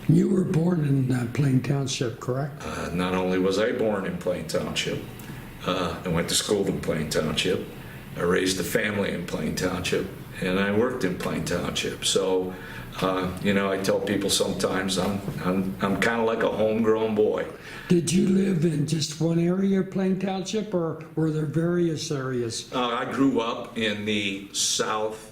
You were born in Plain Township, correct? Not only was I born in Plain Township, I went to school in Plain Township, I raised a family in Plain Township, and I worked in Plain Township. So, you know, I tell people sometimes I'm kind of like a homegrown boy. Did you live in just one area of Plain Township, or were there various areas? I grew up in the southeast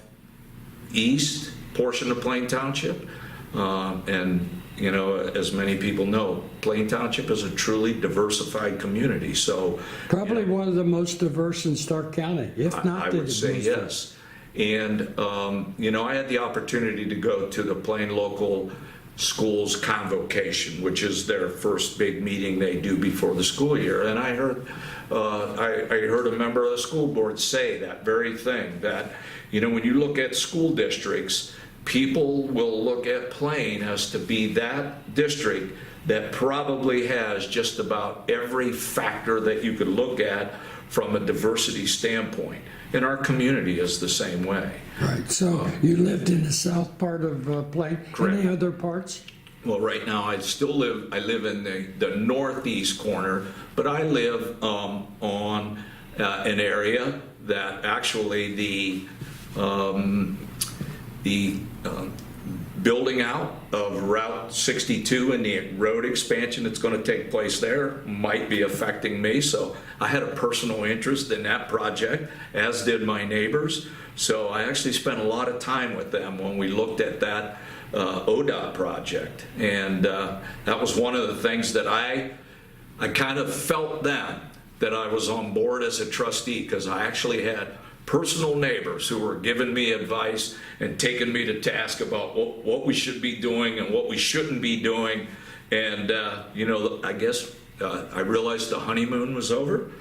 portion of Plain Township, and you know, as many people know, Plain Township is a truly diversified community. So Probably one of the most diverse in Stark County, if not I the would say most yes. And, you know, I had the opportunity to go to the Plain Local Schools Convocation, which is their first big meeting they do before the school year. And I heard a member of the school board say that very thing, that, you know, when you look at school districts, people will look at Plain as to be that district that probably has just about every factor that you could look at from a diversity standpoint. And our community is the same way. Right, so you lived in the south part of Plain? Correct. Any other parts? Well, right now I live in the northeast corner, but I live on an area that actually the building out of Route 62 and the road expansion that's going to take place there might be affecting me. So I had a personal interest in that project, as did my neighbors. So I actually spent a lot of time with them when we looked at that ODOT project. And that was one of the things that I kind of felt then that I was on board as a trustee, because I actually had personal neighbors who were giving me advice and taking me to task about what we should be doing and what we shouldn't be doing. And, you know, I guess I realized the honeymoon was over.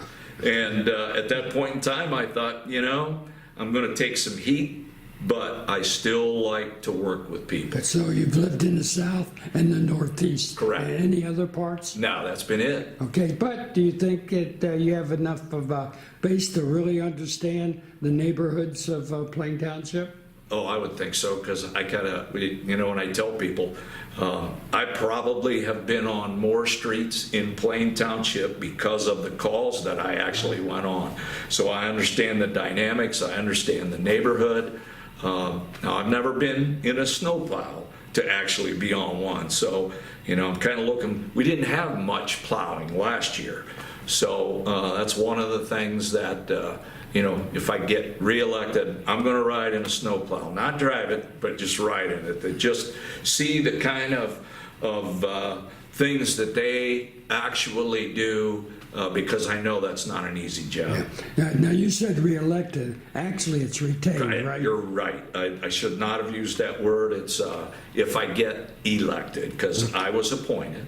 And at that point in time, I thought, you know, I'm going to take some heat, but I still like to work with people. So you've lived in the south and the northeast? Correct. Any other parts? No, that's been it. Okay, but do you think that you have enough of a base to really understand the neighborhoods of Plain Township? Oh, I would think so, because I kind of, you know, when I tell people, I probably have been on more streets in Plain Township because of the calls that I actually went on. So I understand the dynamics, I understand the neighborhood. Now, I've never been in a snowplow to actually be on one. So, you know, I'm kind of looking, we didn't have much plowing last year. So that's one of the things that, you know, if I get reelected, I'm going to ride in a snowplow, not drive it, but just ride in it, to just see the kind of things that they actually do, because I know that's not an easy job. Yeah. Now, you said reelected. Actually, it's retained, right? You're right. I should not have used that word. It's if I get elected, because I was appointed.